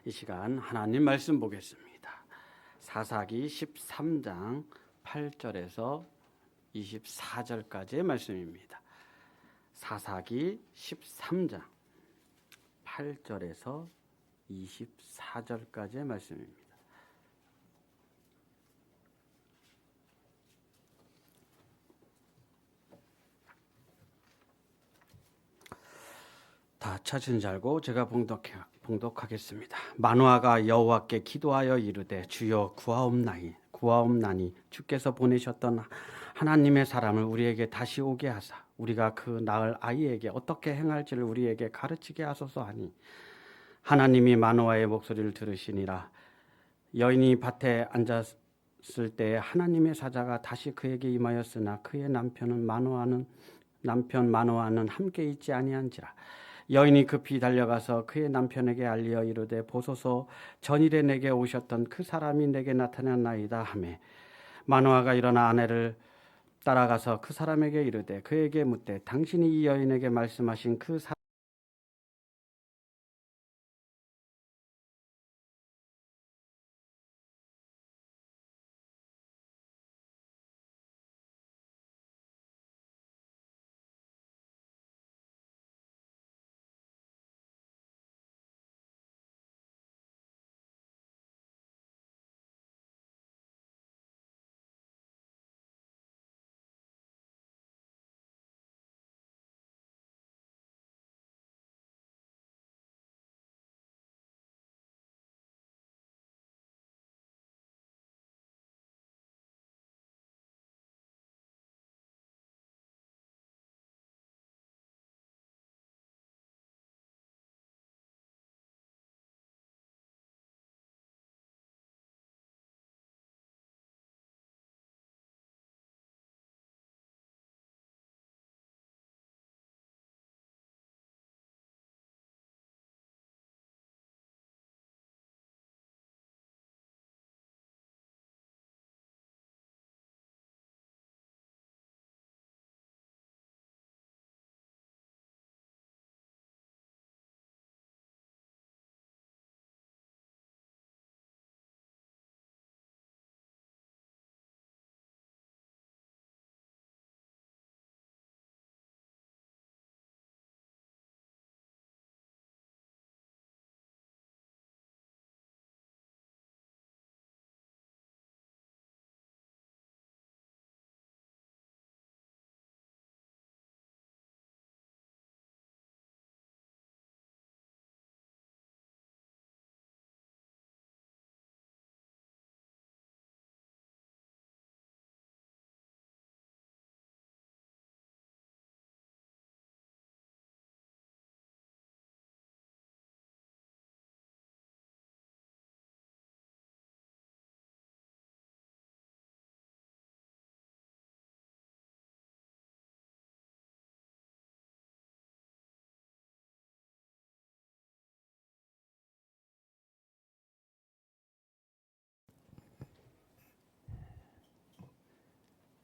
이 시간 하나님 말씀 보겠습니다. 사사기 13장 8절에서 24절까지의 말씀입니다. 사사기 13장 8절에서 24절까지의 말씀입니다. 다 찾은 줄 알고 제가 봉독하겠습니다. 마노아가 여호와께 기도하여 이르되 주여 구하옵나니 주께서 보내셨던 하나님의 사람을 우리에게 다시 오게 하사 우리가 그 낳을 아이에게 어떻게 행할지를 우리에게 가르치게 하소서 하니 하나님이 마노아의 목소리를 들으시니라. 여인이 밭에 앉았을 때 하나님의 사자가 다시 그에게 임하였으나 그의 남편 마노아는 함께 있지 아니한지라. 여인이 급히 달려가서 그의 남편에게 알리어 이르되 보소서 전일에 내게 오셨던 그 사람이 내게 나타났나이다 하매 마노아가 일어나 아내를 따라가서 그 사람에게 이르되 그에게 묻되 당신이 이 여인에게 말씀하신 그 사람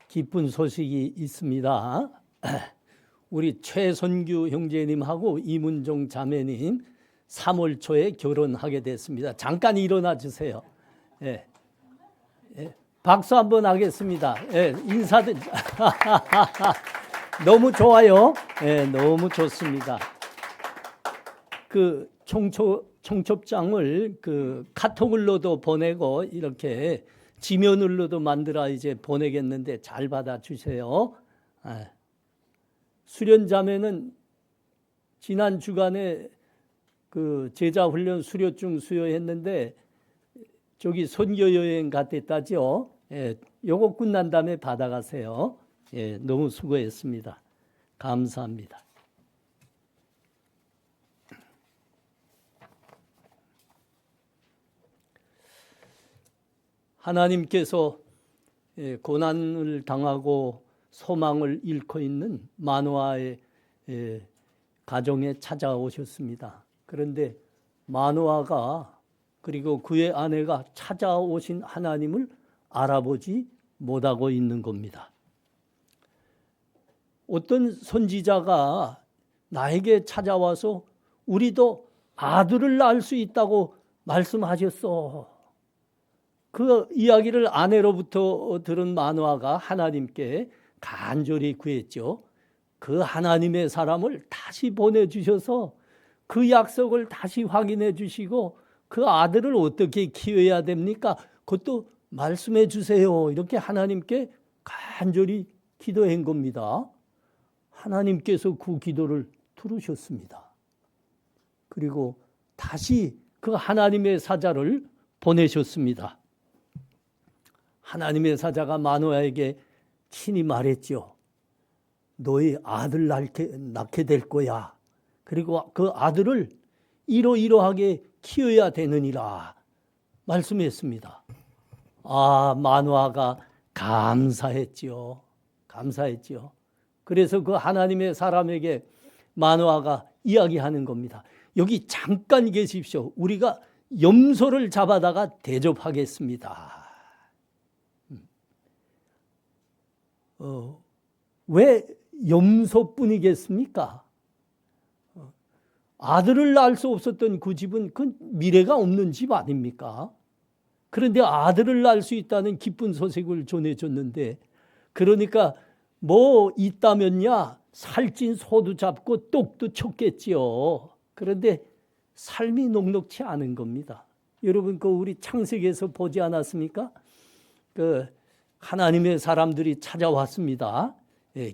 기쁜 소식이 있습니다. 우리 최선규 형제님하고 이문종 자매님 3월 초에 결혼하게 됐습니다. 잠깐 일어나 주세요. 예. 예. 박수 한번 하겠습니다. 예. 인사드 너무 좋아요. 예. 너무 좋습니다. 그 청첩장을 그 카톡으로도 보내고 이렇게 지면으로도 만들어 이제 보내겠는데 잘 받아주세요. 수련자매는 지난 주간에 그 제자훈련 수료증 수여했는데 저기 선교 여행 갔댔다죠. 예, 요거 끝난 다음에 받아가세요. 예, 너무 수고했습니다. 감사합니다. 하나님께서 고난을 당하고 소망을 잃고 있는 마노아의 가정에 찾아오셨습니다. 그런데 마노아가 그리고 그의 아내가 찾아오신 하나님을 알아보지 못하고 있는 겁니다. 어떤 선지자가 나에게 찾아와서 우리도 아들을 낳을 수 있다고 말씀하셨어. 그 이야기를 아내로부터 들은 마노아가 하나님께 간절히 구했죠. 그 하나님의 사람을 다시 보내주셔서 그 약속을 다시 확인해 주시고 그 아들을 어떻게 키워야 됩니까? 그것도 말씀해 주세요. 이렇게 하나님께 간절히 기도한 겁니다. 하나님께서 그 기도를 들으셨습니다. 그리고 다시 그 하나님의 사자를 보내셨습니다. 하나님의 사자가 마노아에게 친히 말했죠. 너희 아들 낳게 될 거야. 그리고 그 아들을 이러이러하게 키워야 되느니라 말씀했습니다. 마노아가 감사했지요. 감사했지요. 그래서 그 하나님의 사람에게 마노아가 이야기하는 겁니다. 여기 잠깐 계십시오. 우리가 염소를 잡아다가 대접하겠습니다. 왜 염소뿐이겠습니까? 아들을 낳을 수 없었던 그 집은 그 미래가 없는 집 아닙니까? 그런데 아들을 낳을 수 있다는 기쁜 소식을 전해줬는데, 그러니까 뭐 있다면야 살찐 소도 잡고 똑도 쳤겠지요. 그런데 삶이 녹록치 않은 겁니다. 여러분 그 우리 창세기에서 보지 않았습니까? 그 하나님의 사람들이 찾아왔습니다.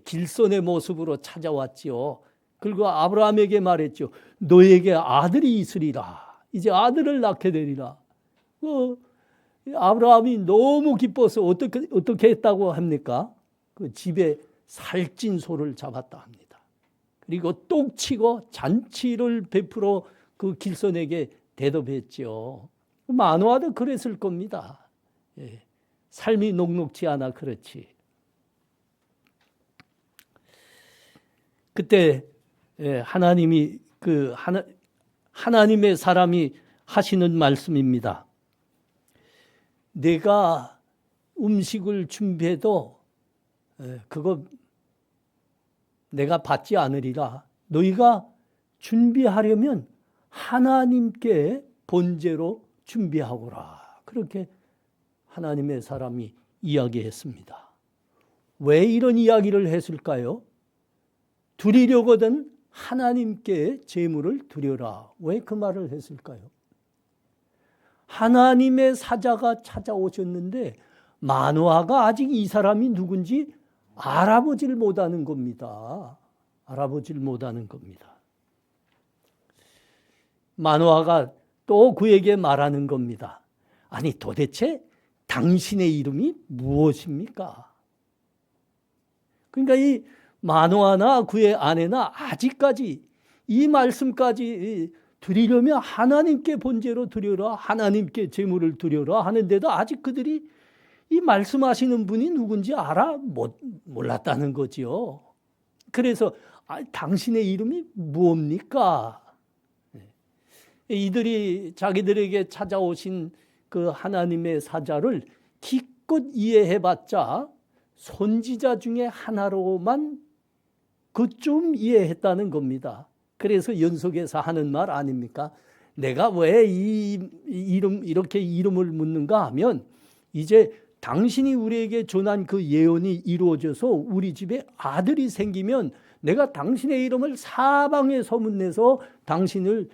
길손의 모습으로 찾아왔지요. 그리고 아브라함에게 말했죠. 너에게 아들이 있으리라. 이제 아들을 낳게 되리라. 아브라함이 너무 기뻐서 어떻게 했다고 합니까? 그 집에 살찐 소를 잡았다 합니다. 그리고 똑치고 잔치를 베풀어 그 길손에게 대접했죠. 마노아도 그랬을 겁니다. 삶이 녹록지 않아 그렇지. 그때 하나님이 하나님의 사람이 하시는 말씀입니다. 내가 음식을 준비해도 그거 내가 받지 않으리라. 너희가 준비하려면 하나님께 번제로 준비하거라. 그렇게 하나님의 사람이 이야기했습니다. 왜 이런 이야기를 했을까요? 드리려거든 하나님께 제물을 드려라. 왜 그 말을 했을까요? 하나님의 사자가 찾아오셨는데 마노아가 아직 이 사람이 누군지 알아보질 못하는 겁니다. 알아보질 못하는 겁니다. 마노아가 또 그에게 말하는 겁니다. 아니 도대체 당신의 이름이 무엇입니까? 그러니까 이 마노아나 그의 아내나 아직까지 이 말씀까지 드리려면 하나님께 번제로 드려라, 하나님께 제물을 드려라 하는데도 아직 그들이 이 말씀하시는 분이 누군지 몰랐다는 거지요. 그래서 당신의 이름이 무엇입니까? 이들이 자기들에게 찾아오신 그 하나님의 사자를 기껏 이해해봤자 선지자 중에 하나로만 그좀 이해했다는 겁니다. 그래서 연속해서 하는 말 아닙니까? 내가 왜 이렇게 이름을 묻는가 하면 이제 당신이 우리에게 전한 그 예언이 이루어져서 우리 집에 아들이 생기면 내가 당신의 이름을 사방에 소문내서 당신을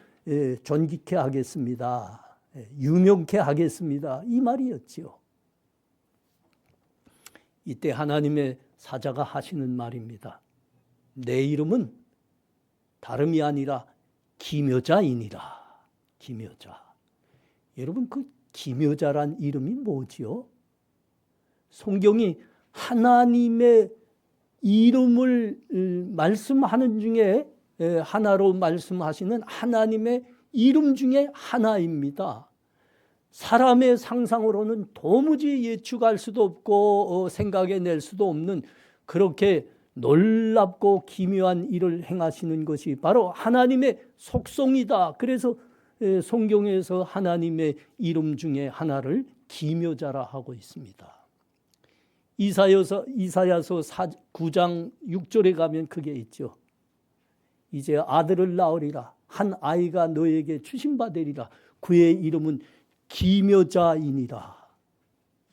존귀케 하겠습니다. 유명케 하겠습니다. 이 말이었지요. 이때 하나님의 사자가 하시는 말입니다. 내 이름은 다름이 아니라 기묘자이니라. 기묘자. 여러분 그 기묘자란 이름이 뭐지요? 성경이 하나님의 이름을 말씀하는 중에 하나로 말씀하시는 하나님의 이름 중에 하나입니다. 사람의 상상으로는 도무지 예측할 수도 없고 생각해낼 수도 없는 그렇게 놀랍고 기묘한 일을 행하시는 것이 바로 하나님의 속성이다. 그래서 성경에서 하나님의 이름 중에 하나를 기묘자라 하고 있습니다. 이사야서 9장 6절에 가면 그게 있죠. 이제 아들을 낳으리라. 한 아이가 너에게 주심받으리라. 그의 이름은 기묘자이니라.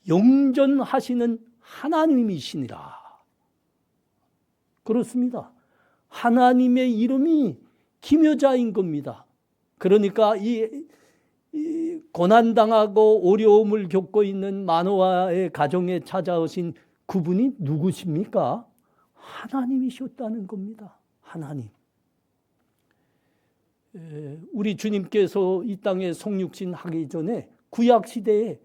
영전하시는 하나님이시니라. 그렇습니다. 하나님의 이름이 기묘자인 겁니다. 그러니까 이 고난당하고 어려움을 겪고 있는 마노아의 가정에 찾아오신 그분이 누구십니까? 하나님이셨다는 겁니다. 하나님. 우리 주님께서 이 땅에 성육신 하기 전에 구약 시대에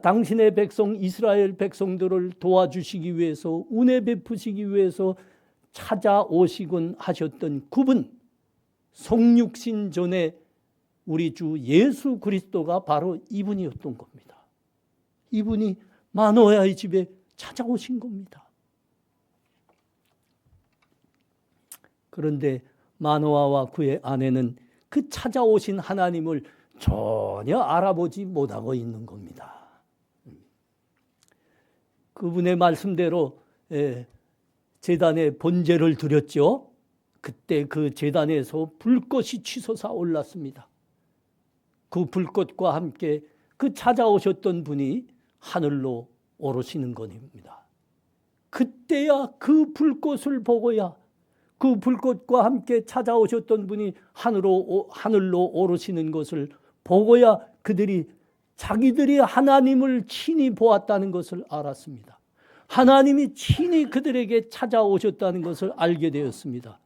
당신의 백성 이스라엘 백성들을 도와주시기 위해서 은혜 베푸시기 위해서 찾아오시곤 하셨던 그분, 성육신 전에 우리 주 예수 그리스도가 바로 이분이었던 겁니다. 이분이 마노아의 집에 찾아오신 겁니다. 그런데 마노아와 그의 아내는 그 찾아오신 하나님을 전혀 알아보지 못하고 있는 겁니다. 그분의 말씀대로 제단에 번제를 드렸죠. 그때 그 제단에서 불꽃이 치솟아 올랐습니다. 그 불꽃과 함께 그 찾아오셨던 분이 하늘로 오르시는 겁니다. 그때야 그 불꽃을 보고야 그 불꽃과 함께 찾아오셨던 분이 하늘로 오르시는 것을 보고야 그들이 자기들이 하나님을 친히 보았다는 것을 알았습니다. 하나님이 친히 그들에게 찾아오셨다는 것을 알게 되었습니다.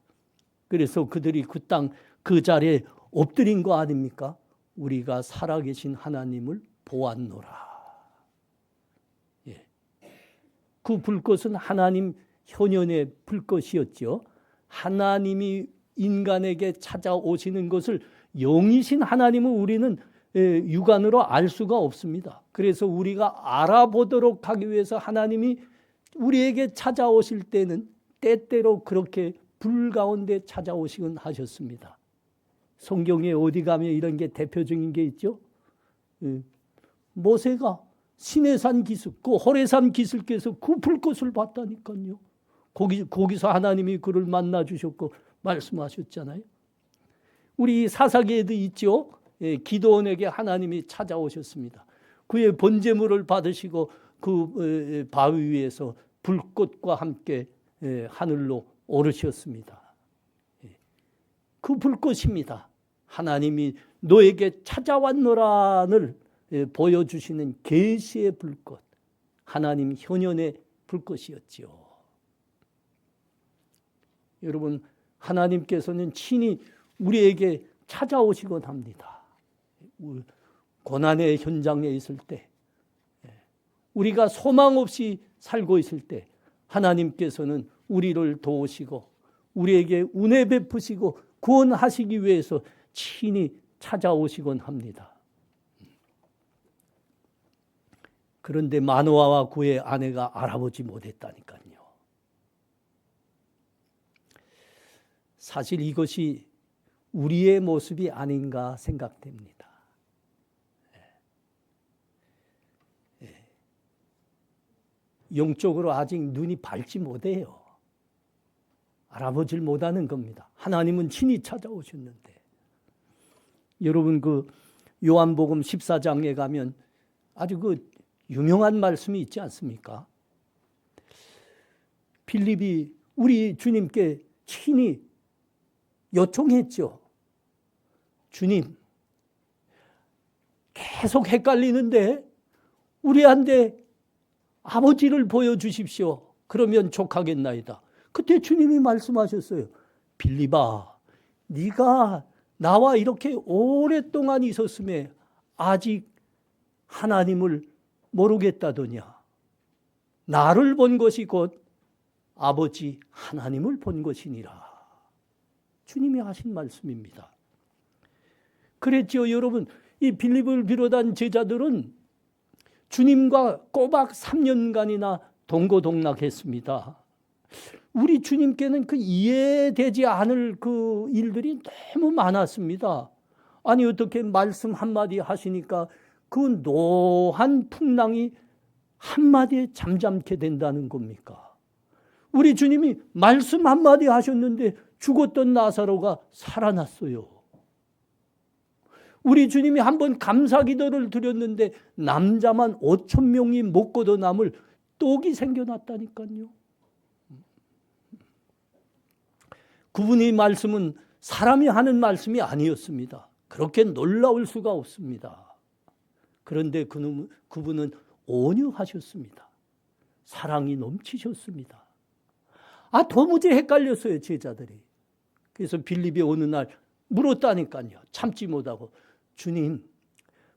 그래서 그들이 그 땅 그 자리에 엎드린 거 아닙니까? 우리가 살아계신 하나님을 보았노라. 예. 그 불꽃은 하나님 현현의 불꽃이었죠. 하나님이 인간에게 찾아오시는 것을 영이신 하나님은 우리는 육안으로 알 수가 없습니다. 그래서 우리가 알아보도록 하기 위해서 하나님이 우리에게 찾아오실 때는 때때로 그렇게 불 가운데 찾아오시곤 하셨습니다. 성경에 어디 가면 이런 게 대표적인 게 있죠. 모세가 시내산 기슭, 그 호레산 기슭에서 그 불꽃을 봤다니까요. 거기서 하나님이 그를 만나 주셨고 말씀하셨잖아요. 우리 사사기에도 있죠. 기드온에게 하나님이 찾아오셨습니다. 그의 번제물을 받으시고 그 바위 위에서 불꽃과 함께 하늘로 오르셨습니다. 그 불꽃입니다. 하나님이 너에게 찾아왔노라를 보여주시는 계시의 불꽃, 하나님 현현의 불꽃이었지요. 여러분, 하나님께서는 친히 우리에게 찾아오시곤 합니다. 고난의 현장에 있을 때, 우리가 소망 없이 살고 있을 때 하나님께서는 우리를 도우시고 우리에게 은혜 베푸시고 구원하시기 위해서 친히 찾아오시곤 합니다. 그런데 마노아와 그의 아내가 알아보지 못했다니까요. 사실 이것이 우리의 모습이 아닌가 생각됩니다. 영적으로 아직 눈이 밝지 못해요. 알아보질 못하는 겁니다. 하나님은 친히 찾아오셨는데. 여러분 그 요한복음 14장에 가면 아주 그 유명한 말씀이 있지 않습니까? 빌립이 우리 주님께 친히 요청했죠. 주님, 계속 헷갈리는데 우리한테 아버지를 보여주십시오. 그러면 족하겠나이다. 그때 주님이 말씀하셨어요. 빌립아, 네가 나와 이렇게 오랫동안 있었음에 아직 하나님을 모르겠다더냐. 나를 본 것이 곧 아버지 하나님을 본 것이니라. 주님이 하신 말씀입니다. 그랬죠, 여러분. 이 빌립을 비롯한 제자들은 주님과 꼬박 3년간이나 동고동락했습니다. 우리 주님께는 그 이해되지 않을 그 일들이 너무 많았습니다. 아니 어떻게 말씀 한마디 하시니까 그 노한 풍랑이 한마디에 잠잠게 된다는 겁니까? 우리 주님이 말씀 한마디 하셨는데 죽었던 나사로가 살아났어요. 우리 주님이 한번 감사기도를 드렸는데 남자만 5천 명이 먹고도 남을 떡이 생겨났다니까요. 그분의 말씀은 사람이 하는 말씀이 아니었습니다. 그렇게 놀라울 수가 없습니다. 그런데 그분은 온유하셨습니다. 사랑이 넘치셨습니다. 도무지 헷갈렸어요, 제자들이. 그래서 빌립이 어느 날 물었다니까요. 참지 못하고, 주님,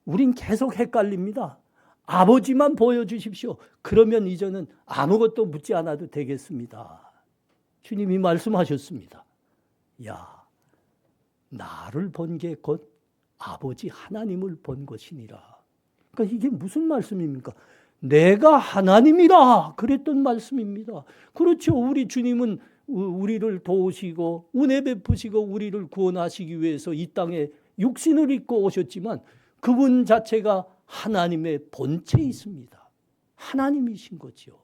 우린 계속 헷갈립니다. 아버지만 보여주십시오. 그러면 이제는 아무것도 묻지 않아도 되겠습니다. 주님이 말씀하셨습니다. 야, 나를 본 게 곧 아버지 하나님을 본 것이니라. 그러니까 이게 무슨 말씀입니까? 내가 하나님이라 그랬던 말씀입니다. 그렇죠. 우리 주님은 우리를 도우시고 은혜 베푸시고 우리를 구원하시기 위해서 이 땅에 육신을 입고 오셨지만 그분 자체가 하나님의 본체에 있습니다. 하나님이신 거죠.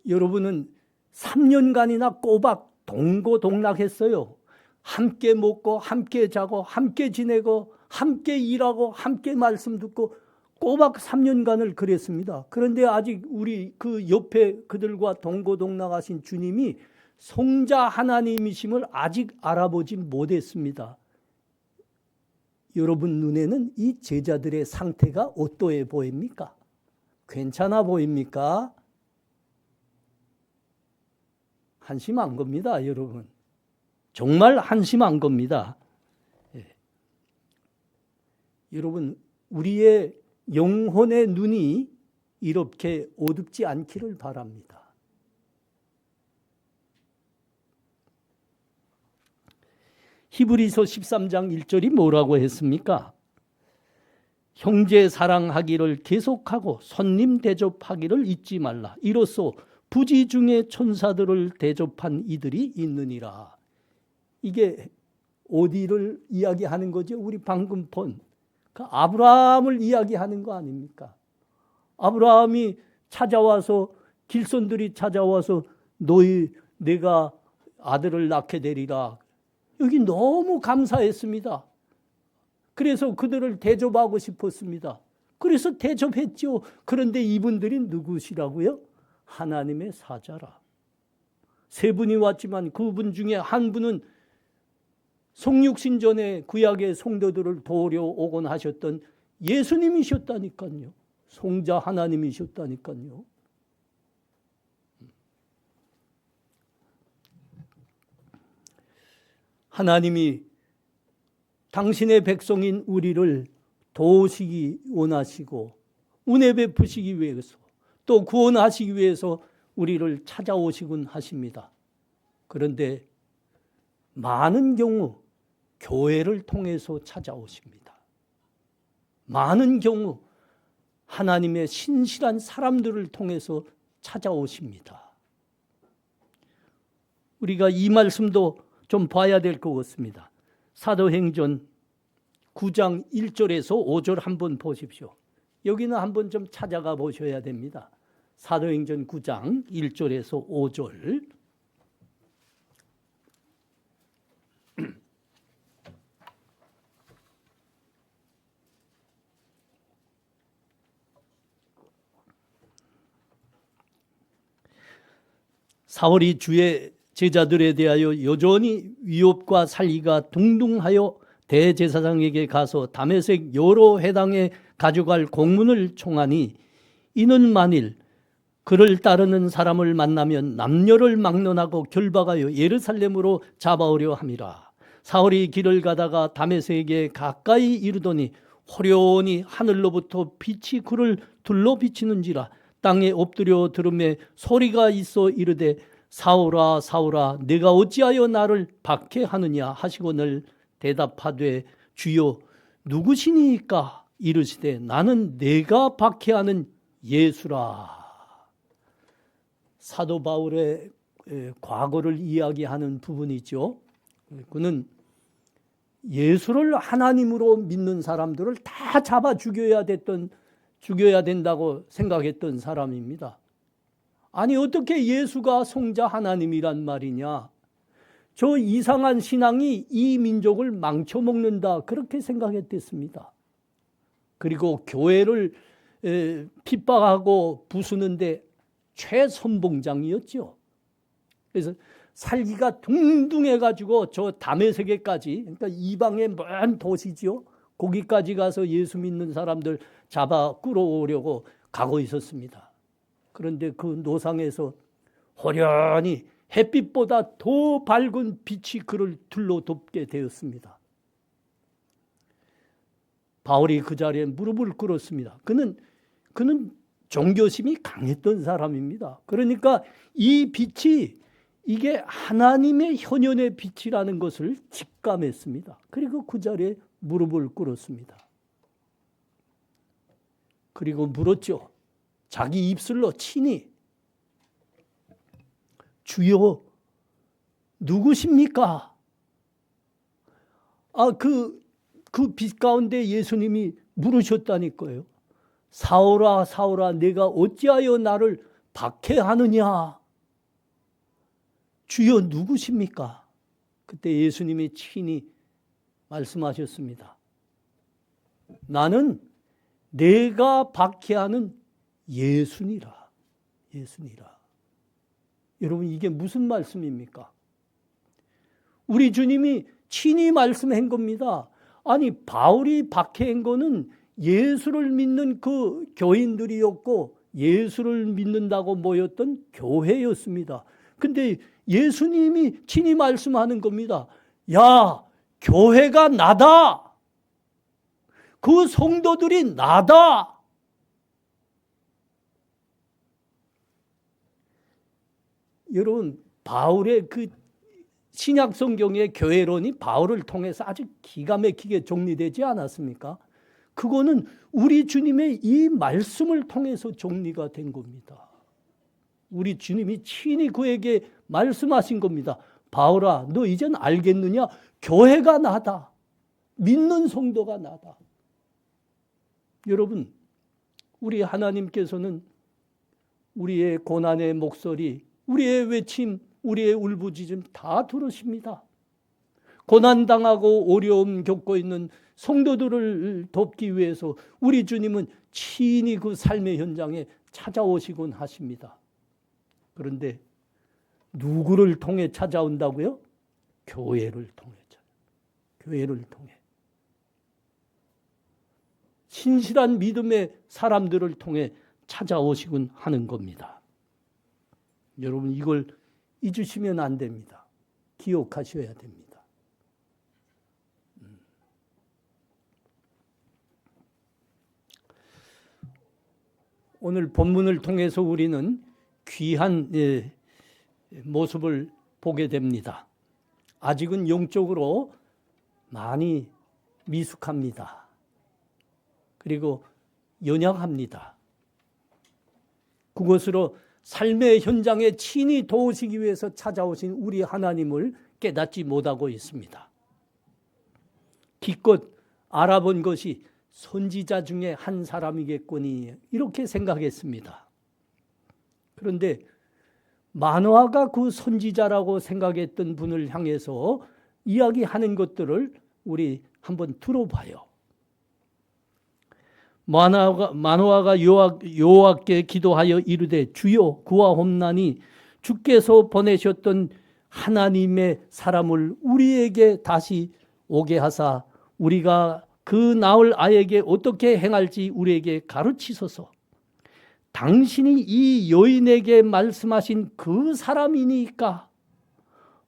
여러분은 3년간이나 꼬박 동고동락했어요. 함께 먹고 함께 자고 함께 지내고 함께 일하고 함께 말씀 듣고 꼬박 3년간을 그랬습니다. 그런데 아직 우리 그 옆에 그들과 동고동락하신 주님이 성자 하나님이심을 아직 알아보지 못했습니다. 여러분 눈에는 이 제자들의 상태가 어떠해 보입니까? 괜찮아 보입니까? 한심한 겁니다, 여러분. 정말 한심한 겁니다. 예. 여러분, 우리의 영혼의 눈이 이렇게 어둡지 않기를 바랍니다. 히브리서 13장 1절이 뭐라고 했습니까? 형제 사랑하기를 계속하고 손님 대접하기를 잊지 말라. 이로써 부지 중에 천사들을 대접한 이들이 있느니라. 이게 어디를 이야기하는 거죠? 우리 방금 본 아브라함을 이야기하는 거 아닙니까? 아브라함이 찾아와서 길손들이 찾아와서 내가 아들을 낳게 되리라. 여기 너무 감사했습니다. 그래서 그들을 대접하고 싶었습니다. 그래서 대접했죠. 그런데 이분들이 누구시라고요? 하나님의 사자라. 세 분이 왔지만 그분 중에 한 분은 성육신전에 구약의 성도들을 도우려 오곤 하셨던 예수님이셨다니까요. 성자 하나님이셨다니까요. 하나님이 당신의 백성인 우리를 도우시기 원하시고 은혜 베푸시기 위해서 또 구원하시기 위해서 우리를 찾아오시곤 하십니다. 그런데 많은 경우 교회를 통해서 찾아오십니다. 많은 경우 하나님의 신실한 사람들을 통해서 찾아오십니다. 우리가 이 말씀도 좀 봐야 될 것 같습니다. 사도행전 9장 1절에서 5절 한번 보십시오. 여기는 한번 좀 찾아가 보셔야 됩니다. 사도행전 9장 1절에서 5절. 사울이 주의 제자들에 대하여 여전히 위협과 살기가 둥둥하여 대제사장에게 가서 다메섹 여러 회당에 가져갈 공문을 청하니 이는 만일 그를 따르는 사람을 만나면 남녀를 막론하고 결박하여 예루살렘으로 잡아오려 함이라. 사울이 길을 가다가 다메섹에 가까이 이르더니 호련히 하늘로부터 빛이 그를 둘러 비치는지라. 땅에 엎드려 들음에 소리가 있어 이르되 사울아 사울아 네가 어찌하여 나를 박해하느냐 하시거늘 대답하되 주여 누구시니까? 이르시되 나는 내가 박해하는 예수라. 사도 바울의 과거를 이야기하는 부분이죠. 그는 예수를 하나님으로 믿는 사람들을 다 잡아 죽여야 된다고 생각했던 사람입니다. 아니 어떻게 예수가 성자 하나님이란 말이냐? 저 이상한 신앙이 이 민족을 망쳐먹는다 그렇게 생각했댔습니다. 그리고 교회를 핍박하고 부수는데 최선봉장이었죠. 그래서 살기가 둥둥해가지고 저 다메섹에까지, 그러니까 이방의 먼 도시지요. 거기까지 가서 예수 믿는 사람들 잡아 끌어오려고 가고 있었습니다. 그런데 그 노상에서 호련히 햇빛보다 더 밝은 빛이 그를 둘러덮게 되었습니다. 바울이 그 자리에 무릎을 꿇었습니다. 그는 종교심이 강했던 사람입니다. 그러니까 이 빛이 이게 하나님의 현현의 빛이라는 것을 직감했습니다. 그리고 그 자리에 무릎을 꿇었습니다. 그리고 물었죠. 자기 입술로 친히 주여 누구십니까? 그 빛 가운데 예수님이 물으셨다니까요. 사울아 사울아 내가 어찌하여 나를 박해하느냐? 주여 누구십니까? 그때 예수님이 친히 말씀하셨습니다. 나는 내가 박해하는 예수니라. 예수니라. 여러분 이게 무슨 말씀입니까? 우리 주님이 친히 말씀한 겁니다. 아니 바울이 박해한 거는 예수를 믿는 그 교인들이었고 예수를 믿는다고 모였던 교회였습니다. 근데 예수님이 친히 말씀하는 겁니다. 야, 교회가 나다. 그 성도들이 나다. 여러분, 바울의 그 신약 성경의 교회론이 바울을 통해서 아주 기가 막히게 정리되지 않았습니까? 그거는 우리 주님의 이 말씀을 통해서 정리가 된 겁니다. 우리 주님이 친히 그에게 말씀하신 겁니다. 바울아, 너 이젠 알겠느냐? 교회가 나다. 믿는 성도가 나다. 여러분, 우리 하나님께서는 우리의 고난의 목소리, 우리의 외침, 우리의 울부짖음 다 들으십니다. 고난당하고 어려움 겪고 있는 성도들을 돕기 위해서 우리 주님은 친히 그 삶의 현장에 찾아오시곤 하십니다. 그런데 누구를 통해 찾아온다고요? 교회를 통해. 교회를 통해. 신실한 믿음의 사람들을 통해 찾아오시곤 하는 겁니다. 여러분 이걸 잊으시면 안 됩니다. 기억하셔야 됩니다. 오늘 본문을 통해서 우리는 귀한 모습을 보게 됩니다. 아직은 영적으로 많이 미숙합니다. 그리고 연약합니다. 그것으로 삶의 현장에 친히 도우시기 위해서 찾아오신 우리 하나님을 깨닫지 못하고 있습니다. 기껏 알아본 것이 선지자 중에 한 사람이겠거니 이렇게 생각했습니다. 그런데 마노아가 그 선지자라고 생각했던 분을 향해서 이야기하는 것들을 우리 한번 들어봐요. 마노아가 여호와께 기도하여 이르되 주여 구하옵나니 주께서 보내셨던 하나님의 사람을 우리에게 다시 오게 하사 우리가 그 나을 아이에게 어떻게 행할지 우리에게 가르치소서. 당신이 이 여인에게 말씀하신 그 사람이니까.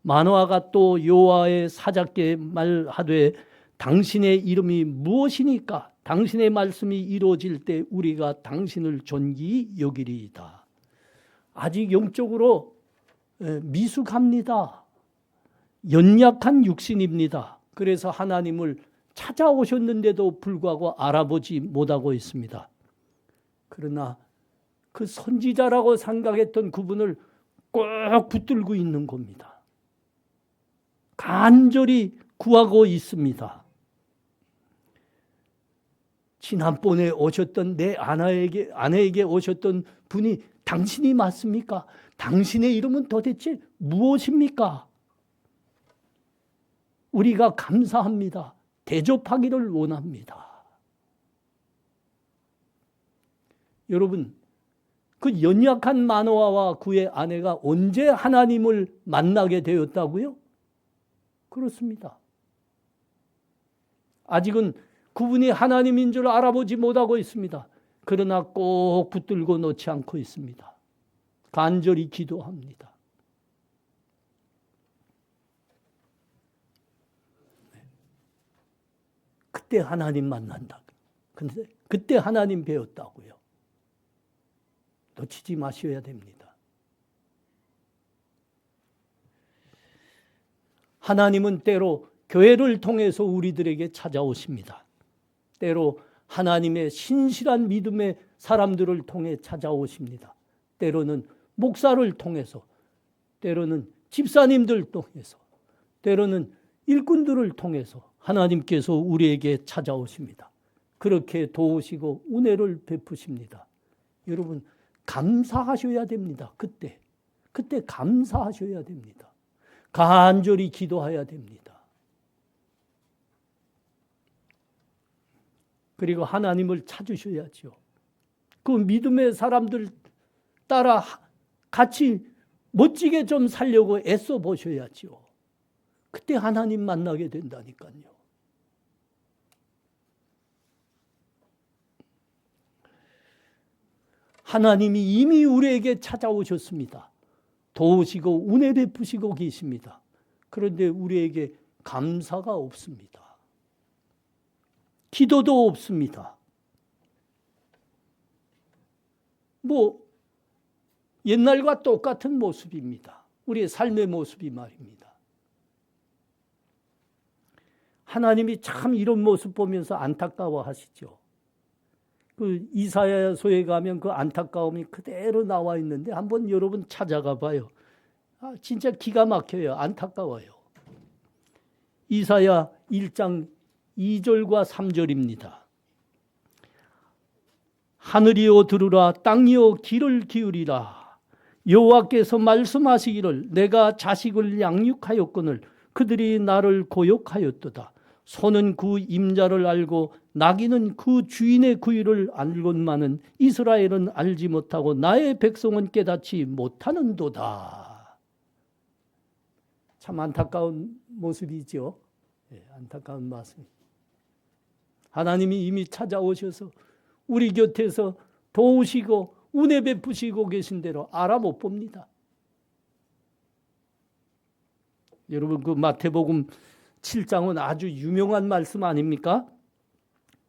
마노아가 또 여호와의 사자께 말하되 당신의 이름이 무엇이니까? 당신의 말씀이 이루어질 때 우리가 당신을 존귀히 여기리이다. 아직 영적으로 미숙합니다. 연약한 육신입니다. 그래서 하나님을 찾아오셨는데도 불구하고 알아보지 못하고 있습니다. 그러나 그 선지자라고 생각했던 그분을 꼭 붙들고 있는 겁니다. 간절히 구하고 있습니다. 지난번에 오셨던 내 아내에게 오셨던 분이 당신이 맞습니까? 당신의 이름은 도대체 무엇입니까? 우리가 감사합니다. 대접하기를 원합니다. 여러분, 그 연약한 마노아와 그의 아내가 언제 하나님을 만나게 되었다고요? 그렇습니다. 아직은 그분이 하나님인 줄 알아보지 못하고 있습니다. 그러나 꼭 붙들고 놓지 않고 있습니다. 간절히 기도합니다. 그때 하나님 만난다. 근데 그때 하나님 배웠다고요. 놓치지 마셔야 됩니다. 하나님은 때로 교회를 통해서 우리들에게 찾아오십니다. 때로 하나님의 신실한 믿음의 사람들을 통해 찾아오십니다. 때로는 목사를 통해서, 때로는 집사님들 통해서, 때로는 일꾼들을 통해서 하나님께서 우리에게 찾아오십니다. 그렇게 도우시고 은혜를 베푸십니다. 여러분, 감사하셔야 됩니다. 그때 감사하셔야 됩니다. 간절히 기도해야 됩니다. 그리고 하나님을 찾으셔야죠. 그 믿음의 사람들 따라 같이 멋지게 좀 살려고 애써 보셔야죠. 그때 하나님 만나게 된다니까요. 하나님이 이미 우리에게 찾아오셨습니다. 도우시고 은혜 베푸시고 계십니다. 그런데 우리에게 감사가 없습니다. 기도도 없습니다. 옛날과 똑같은 모습입니다. 우리의 삶의 모습이 말입니다. 하나님이 참 이런 모습 보면서 안타까워 하시죠. 그 이사야서에 가면 그 안타까움이 그대로 나와 있는데 한번 여러분 찾아가 봐요. 진짜 기가 막혀요. 안타까워요. 이사야 1장 2절과 3절입니다. 하늘이여 들으라, 땅이여 귀를 기울이라. 여호와께서 말씀하시기를 내가 자식을 양육하였거늘 그들이 나를 고욕하였도다. 소는 그 임자를 알고 나귀는 그 주인의 구유를 알건만은 이스라엘은 알지 못하고 나의 백성은 깨닫지 못하는도다. 참 안타까운 모습이죠. 안타까운 모습. 하나님이 이미 찾아오셔서 우리 곁에서 도우시고 은혜 베푸시고 계신 대로 알아 못 봅니다. 여러분, 그 마태복음 7장은 아주 유명한 말씀 아닙니까?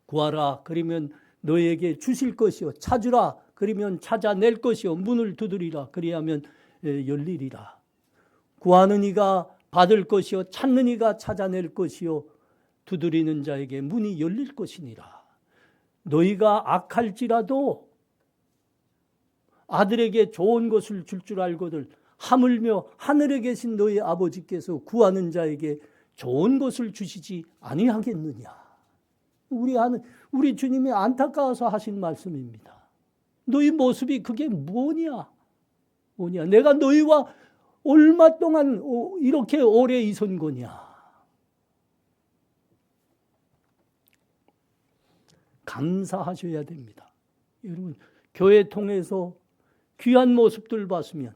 구하라 그러면 너에게 주실 것이요, 찾으라 그러면 찾아낼 것이요, 문을 두드리라 그리하면 열리리라. 구하는 이가 받을 것이요, 찾는 이가 찾아낼 것이요, 두드리는 자에게 문이 열릴 것이니라. 너희가 악할지라도 아들에게 좋은 것을 줄 줄 알거늘 하물며 하늘에 계신 너희 아버지께서 구하는 자에게 좋은 것을 주시지 아니하겠느냐. 우리 주님이 안타까워서 하신 말씀입니다. 너희 모습이 그게 뭐냐? 내가 너희와 얼마 동안 이렇게 오래 있은 거냐? 감사하셔야 됩니다. 여러분, 교회 통해서 귀한 모습들 봤으면,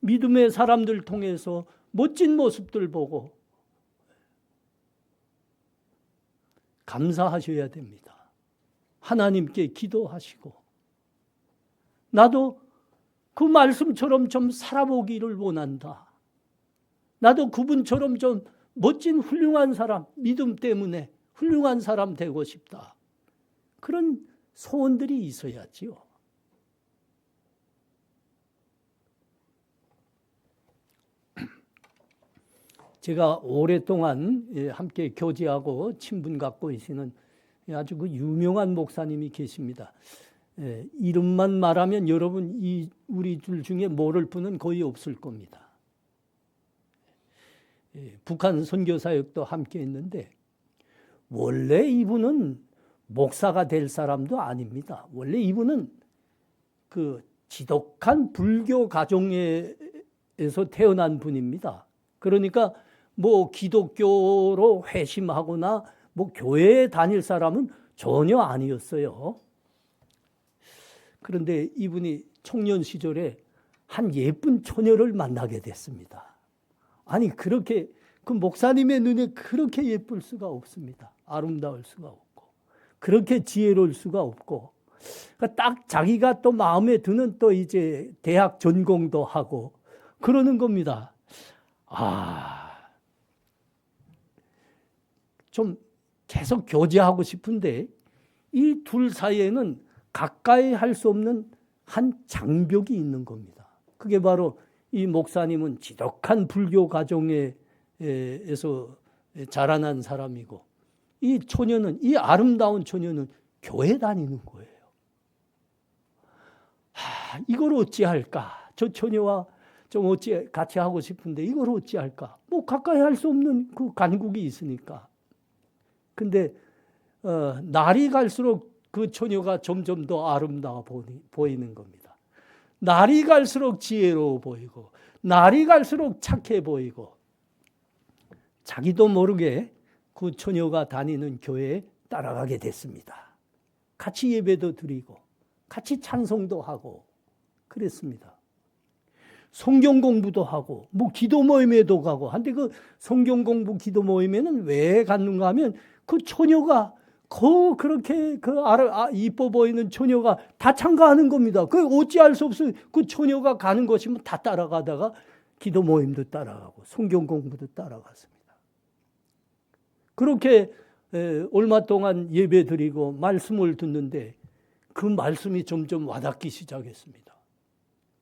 믿음의 사람들 통해서 멋진 모습들 보고 감사하셔야 됩니다. 하나님께 기도하시고 나도 그 말씀처럼 좀 살아보기를 원한다. 나도 그분처럼 좀 멋진 훌륭한 사람, 믿음 때문에 훌륭한 사람 되고 싶다. 그런 소원들이 있어야지요. 제가 오랫동안 함께 교제하고 친분 갖고 계시는 아주 그 유명한 목사님이 계십니다. 이름만 말하면 여러분 우리들 중에 모를 분은 거의 없을 겁니다. 북한 선교사역도 함께 했는데 원래 이분은 목사가 될 사람도 아닙니다. 원래 이분은 그 지독한 불교 가정에서 태어난 분입니다. 그러니까 뭐 기독교로 회심하거나 뭐 교회에 다닐 사람은 전혀 아니었어요. 그런데 이분이 청년 시절에 한 예쁜 처녀를 만나게 됐습니다. 아니 그렇게 그 목사님의 눈에 그렇게 예쁠 수가 없습니다. 아름다울 수가 없고 그렇게 지혜로울 수가 없고 그러니까 딱 자기가 또 마음에 드는 또 이제 대학 전공도 하고 그러는 겁니다. 좀 계속 교제하고 싶은데 이 둘 사이에는 가까이 할 수 없는 한 장벽이 있는 겁니다. 그게 바로 이 목사님은 지독한 불교 가정에서 자라난 사람이고 이 처녀는 이 아름다운 처녀는 교회 다니는 거예요. 이걸 어찌할까? 저 처녀와 좀 어찌 같이 하고 싶은데 이걸 어찌할까? 뭐 가까이 할 수 없는 그 간국이 있으니까. 근데 날이 갈수록 그 처녀가 점점 더 아름다워 보이는 겁니다. 날이 갈수록 지혜로워 보이고 날이 갈수록 착해 보이고 자기도 모르게 그 처녀가 다니는 교회에 따라가게 됐습니다. 같이 예배도 드리고 같이 찬송도 하고 그랬습니다. 성경 공부도 하고 뭐 기도 모임에도 가고 한데 그 성경 공부 기도 모임에는 왜 갔는가 하면 그 처녀가 그렇게 이뻐 보이는 처녀가 다 참가하는 겁니다. 그 어찌할 수 없어요. 그 처녀가 가는 곳이면 다 따라가다가 기도 모임도 따라가고 성경 공부도 따라갔습니다. 그렇게 얼마 동안 예배 드리고 말씀을 듣는데 그 말씀이 점점 와닿기 시작했습니다.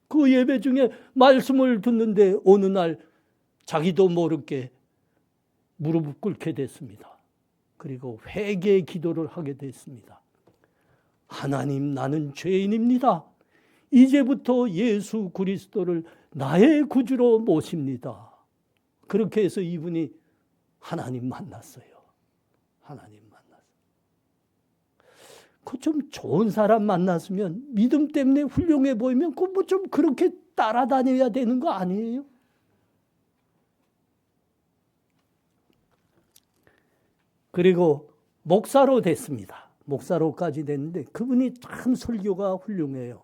그 예배 중에 말씀을 듣는데 어느 날 자기도 모르게 무릎을 꿇게 됐습니다. 그리고 회개 기도를 하게 됐습니다. 하나님, 나는 죄인입니다. 이제부터 예수 그리스도를 나의 구주로 모십니다. 그렇게 해서 이분이 하나님 만났어요. 하나님 만났어요. 그 좀 좋은 사람 만났으면 믿음 때문에 훌륭해 보이면 그 뭐 좀 그렇게 따라다녀야 되는 거 아니에요? 그리고 목사로 됐습니다. 목사로까지 됐는데 그분이 참 설교가 훌륭해요.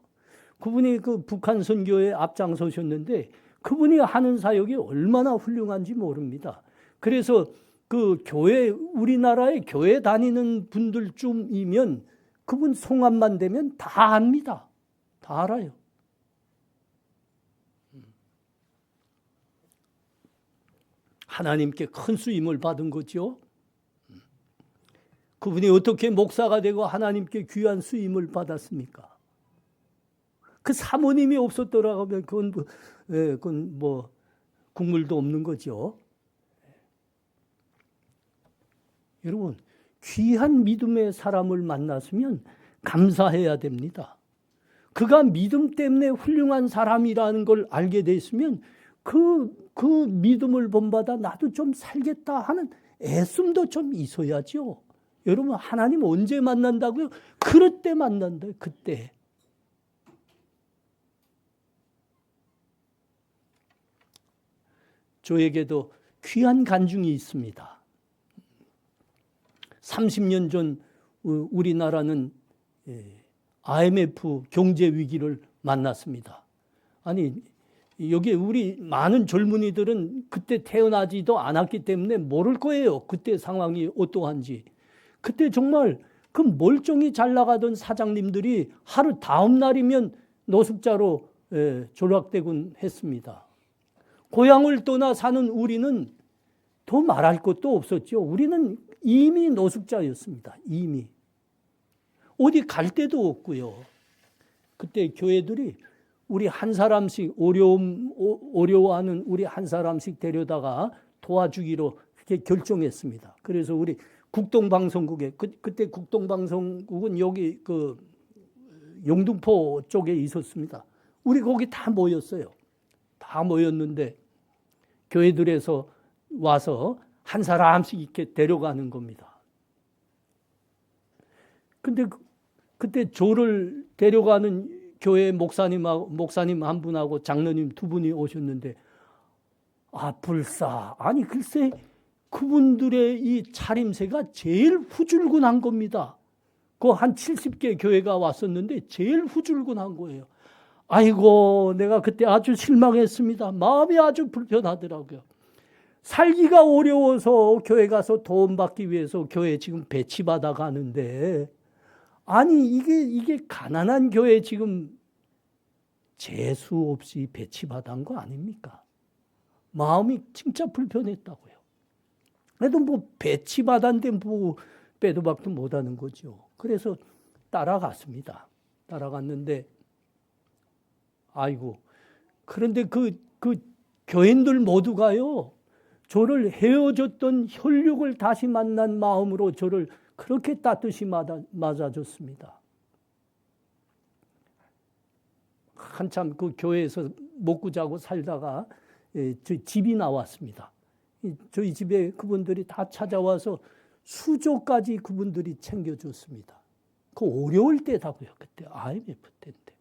그분이 그 북한 선교에 앞장서셨는데 그분이 하는 사역이 얼마나 훌륭한지 모릅니다. 그래서 그 교회, 우리나라에 교회 다니는 분들쯤이면 그분 성함만 되면 다 압니다. 다 알아요. 하나님께 큰 쓰임을 받은 거죠. 그분이 어떻게 목사가 되고 하나님께 귀한 쓰임을 받았습니까? 그 사모님이 없었더라면 그건 뭐 국물도 없는 거죠. 여러분, 귀한 믿음의 사람을 만났으면 감사해야 됩니다. 그가 믿음 때문에 훌륭한 사람이라는 걸 알게 됐으면 그 믿음을 본받아 나도 좀 살겠다 하는 애씀도 좀 있어야죠. 여러분, 하나님 언제 만난다고요? 그럴 때 만난다. 그때. 저에게도 귀한 간증이 있습니다. 30년 전 우리나라는 IMF 경제 위기를 만났습니다. 아니, 여기 우리 많은 젊은이들은 그때 태어나지도 않았기 때문에 모를 거예요. 그때 상황이 어떠한지. 그때 정말 그 멀쩡히 잘 나가던 사장님들이 하루 다음 날이면 노숙자로 조락되곤 했습니다. 고향을 떠나 사는 우리는 더 말할 것도 없었죠. 우리는 이미 노숙자였습니다. 이미. 어디 갈 데도 없고요. 그때 교회들이 우리 한 사람씩 어려워하는 우리 한 사람씩 데려다가 도와주기로 그렇게 결정했습니다. 그래서 우리 국동방송국에 그때 국동방송국은 여기 그 영등포 쪽에 있었습니다. 우리 거기 다 모였어요. 다 모였는데 교회들에서 와서 한 사람씩 이렇게 데려가는 겁니다. 근데 그때 조를 데려가는 교회 목사님 한 분하고 장로님 두 분이 오셨는데 불사. 아니 글쎄 그분들의 이 차림새가 제일 후줄근한 겁니다. 그 한 70개 교회가 왔었는데 제일 후줄근한 거예요. 아이고 내가 그때 아주 실망했습니다. 마음이 아주 불편하더라고요. 살기가 어려워서 교회 가서 돈 받기 위해서 교회 지금 배치받아 가는데 아니 이게 가난한 교회 지금 재수 없이 배치받은 거 아닙니까? 마음이 진짜 불편했다고요. 그래도 뭐 배치받았는데 뭐 빼도 박도 못하는 거죠. 그래서 따라갔습니다. 따라갔는데 아이고 그런데 그 교인들 모두가요 저를 헤어졌던 혈육을 다시 만난 마음으로 저를 그렇게 따뜻이 맞아줬습니다. 한참 그 교회에서 먹고 자고 살다가 집이 나왔습니다. 저희 집에 그분들이 다 찾아와서 수조까지 그분들이 챙겨줬습니다. 그 어려울 때다고요. 그때 IMF 때인데.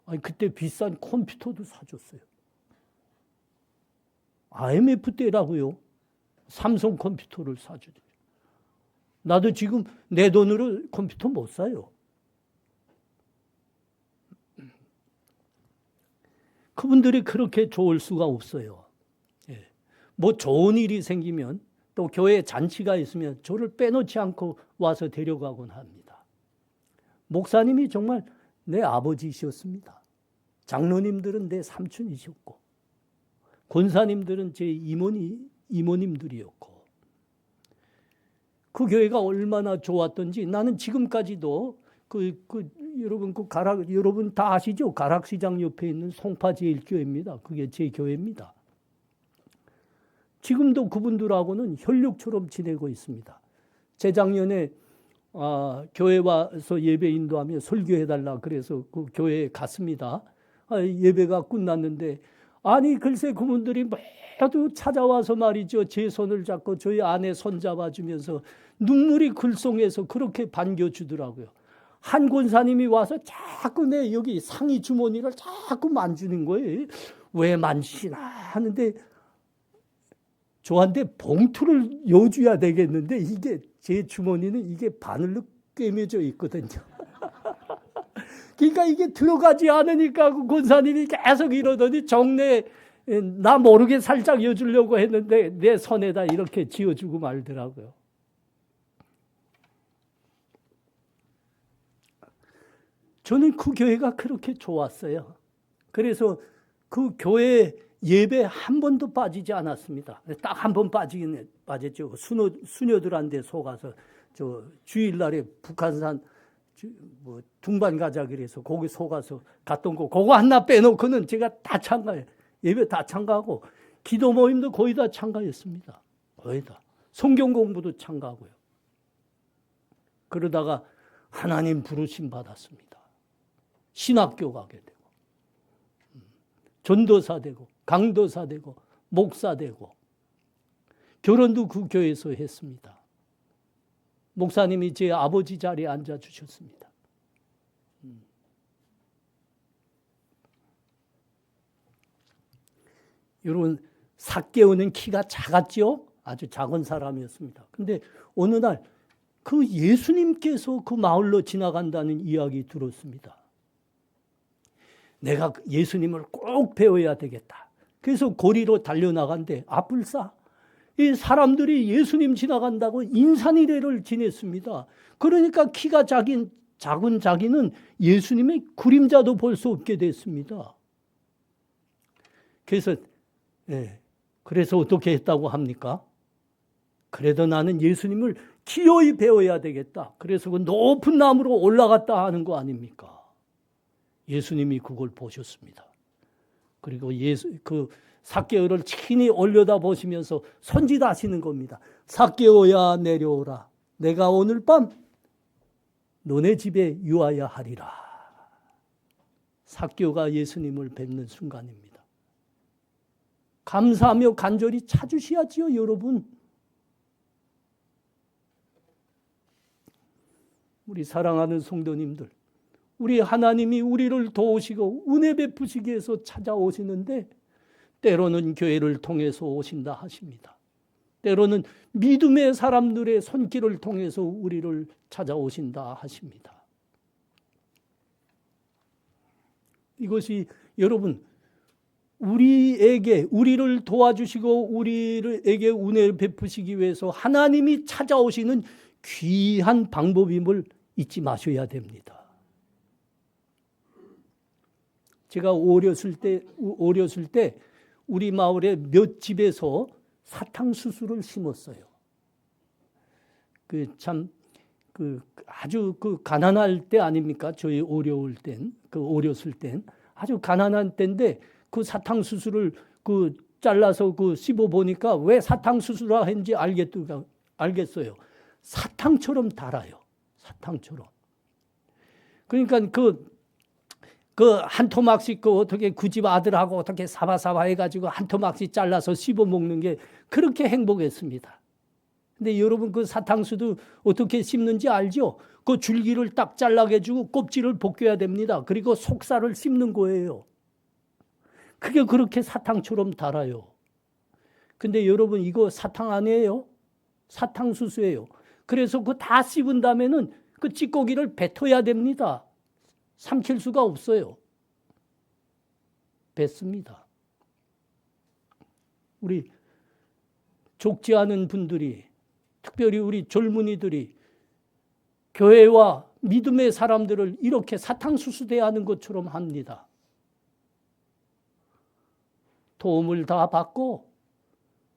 아니 그때 비싼 컴퓨터도 사줬어요. IMF 때라고요. 삼성 컴퓨터를 사주죠. 나도 지금 내 돈으로 컴퓨터 못 사요. 그분들이 그렇게 좋을 수가 없어요. 예. 뭐 좋은 일이 생기면 또 교회에 잔치가 있으면 저를 빼놓지 않고 와서 데려가곤 합니다. 목사님이 정말 내 아버지이셨습니다. 장로님들은 내 삼촌이셨고 권사님들은 제 이모님들이었고 그 교회가 얼마나 좋았던지 나는 지금까지도 여러분 다 아시죠? 가락시장 옆에 있는 송파제일교회입니다. 그게 제 교회입니다. 지금도 그분들하고는 혈육처럼 지내고 있습니다. 재작년에 교회 와서 예배 인도하며 설교해달라 그래서 그 교회에 갔습니다. 예배가 끝났는데 아니 글쎄 그분들이 모두 찾아와서 말이죠. 제 손을 잡고 저희 아내 손 잡아주면서 눈물이 글썽해서 그렇게 반겨주더라고요. 한 권사님이 와서 자꾸 내 여기 상의 주머니를 자꾸 만지는 거예요. 왜 만지시나 하는데 저한테 봉투를 여줘야 되겠는데 이게 제 주머니는 이게 바늘로 꿰매져 있거든요. 그러니까 이게 들어가지 않으니까 그 권사님이 계속 이러더니 정내 나 모르게 살짝 여주려고 했는데 내 손에다 이렇게 쥐어주고 말더라고요. 저는 그 교회가 그렇게 좋았어요. 그래서 그 교회 예배 한 번도 빠지지 않았습니다. 딱 한 번 빠졌죠. 수녀들한테 속아서 저 주일날에 북한산 뭐 둥반 가자 그래서 거기 속아서 갔던 거 그거 하나 빼놓고는 제가 다 참가해요. 예배 다 참가하고 기도 모임도 거의 다 참가했습니다. 거의 다. 성경 공부도 참가하고요. 그러다가 하나님 부르심 받았습니다. 신학교 가게 되고 전도사 되고 강도사 되고 목사 되고 결혼도 그 교회에서 했습니다. 목사님이 제 아버지 자리에 앉아주셨습니다. 여러분 삭개오는 키가 작았죠? 아주 작은 사람이었습니다. 그런데 어느 날 그 예수님께서 그 마을로 지나간다는 이야기 들었습니다. 내가 예수님을 꼭 배워야 되겠다. 그래서 거리로 달려나간데 불사 이 사람들이 예수님 지나간다고 인산이례를 지냈습니다. 그러니까 키가 작은 자기는 예수님의 그림자도 볼 수 없게 됐습니다. 그래서 어떻게 했다고 합니까? 그래도 나는 예수님을 기어이 배워야 되겠다. 그래서 그 높은 나무로 올라갔다 하는 거 아닙니까? 예수님이 그걸 보셨습니다. 그리고 그 삭개오를 친히 올려다 보시면서 손짓하시는 겁니다. 삭개오야 내려오라. 내가 오늘 밤 너네 집에 유하여 하리라. 삭개오가 예수님을 뵙는 순간입니다. 감사하며 간절히 찾으셔야지요, 여러분. 우리 사랑하는 성도님들, 우리 하나님이 우리를 도우시고 은혜 베푸시기 위해서 찾아오시는데 때로는 교회를 통해서 오신다 하십니다. 때로는 믿음의 사람들의 손길을 통해서 우리를 찾아오신다 하십니다. 이것이 여러분 우리를 도와주시고 우리에게 은혜를 베푸시기 위해서 하나님이 찾아오시는 귀한 방법임을 잊지 마셔야 됩니다. 제가 어렸을 때 우리 마을에 몇 집에서 사탕수수를 심었어요. 아주 가난할 때 아닙니까? 저희 어렸을 땐 아주 가난한 때인데 그 사탕수수를 잘라서 씹어 보니까 왜 사탕수수라 했는지 알겠어요. 사탕처럼 달아요. 사탕처럼. 그러니까 한 토막씩 어떻게 그 집 아들하고 어떻게 사바사바 해가지고 한 토막씩 잘라서 씹어 먹는 게 그렇게 행복했습니다. 근데 여러분 그 사탕수도 어떻게 씹는지 알죠? 그 줄기를 딱 잘라가지고 껍질을 벗겨야 됩니다. 그리고 속살을 씹는 거예요. 그게 그렇게 사탕처럼 달아요. 근데 여러분 이거 사탕 아니에요? 사탕수수예요. 그래서 그거 다 씹은 다음에는 그 찌꺼기를 뱉어야 됩니다. 삼킬 수가 없어요. 뱉습니다. 우리 족지 않은 분들이, 특별히 우리 젊은이들이 교회와 믿음의 사람들을 이렇게 사탕수수 대하는 것처럼 합니다. 도움을 다 받고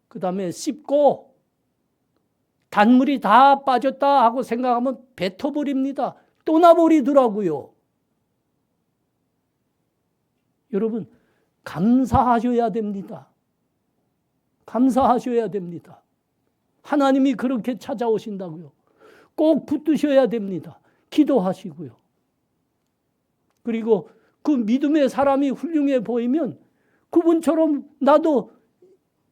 그 다음에 씹고 단물이 다 빠졌다 하고 생각하면 뱉어버립니다. 떠나버리더라고요. 여러분 감사하셔야 됩니다. 감사하셔야 됩니다. 하나님이 그렇게 찾아오신다고요. 꼭 붙드셔야 됩니다. 기도하시고요. 그리고 그 믿음의 사람이 훌륭해 보이면 그분처럼 나도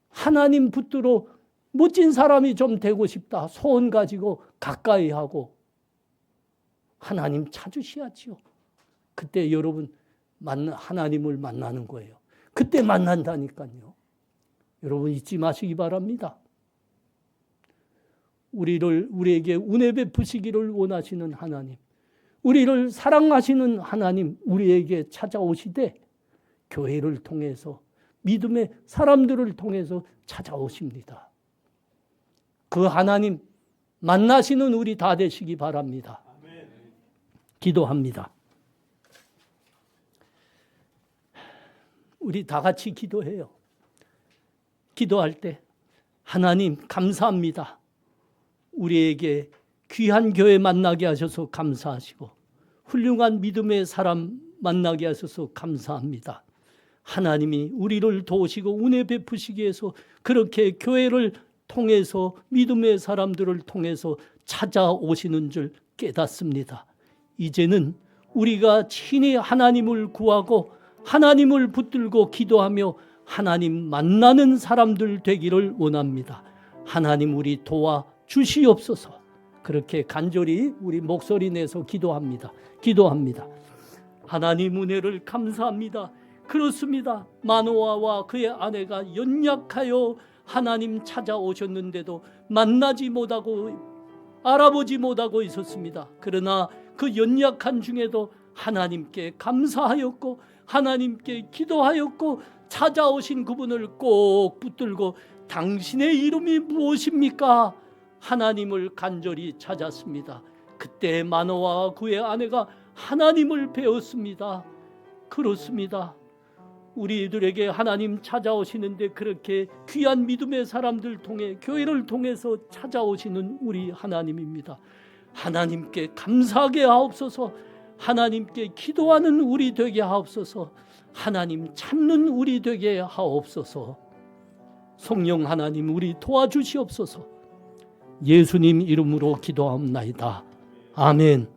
하나님 붙들어 멋진 사람이 좀 되고 싶다. 소원 가지고 가까이 하고 하나님 찾으셔야지요. 그때 여러분 하나님을 만나는 거예요. 그때 만난다니까요. 여러분 잊지 마시기 바랍니다. 우리에게 은혜 베푸시기를 원하시는 하나님, 우리를 사랑하시는 하나님, 우리에게 찾아오시되 교회를 통해서 믿음의 사람들을 통해서 찾아오십니다. 그 하나님 만나시는 우리 다 되시기 바랍니다. 기도합니다. 우리 다 같이 기도해요. 기도할 때 하나님 감사합니다. 우리에게 귀한 교회 만나게 하셔서 감사하시고 훌륭한 믿음의 사람 만나게 하셔서 감사합니다. 하나님이 우리를 도우시고 은혜 베푸시기 위해서 그렇게 교회를 통해서 믿음의 사람들을 통해서 찾아오시는 줄 깨닫습니다. 이제는 우리가 친히 하나님을 구하고 하나님을 붙들고 기도하며 하나님 만나는 사람들 되기를 원합니다. 하나님 우리 도와 주시옵소서. 그렇게 간절히 우리 목소리 내서 기도합니다. 하나님 은혜를 감사합니다. 그렇습니다. 마노아와 그의 아내가 연약하여 하나님 찾아오셨는데도 만나지 못하고 알아보지 못하고 있었습니다. 그러나 그 연약한 중에도 하나님께 감사하였고 하나님께 기도하였고 찾아오신 그분을 꼭 붙들고 당신의 이름이 무엇입니까? 하나님을 간절히 찾았습니다. 그때 마노아와 그의 아내가 하나님을 배웠습니다. 그렇습니다. 우리들에게 하나님 찾아오시는데 그렇게 귀한 믿음의 사람들 통해 교회를 통해서 찾아오시는 우리 하나님입니다. 하나님께 감사하게 하옵소서. 하나님께 기도하는 우리 되게 하옵소서. 하나님 찾는 우리 되게 하옵소서. 성령 하나님 우리 도와주시옵소서. 예수님 이름으로 기도하옵나이다. 아멘.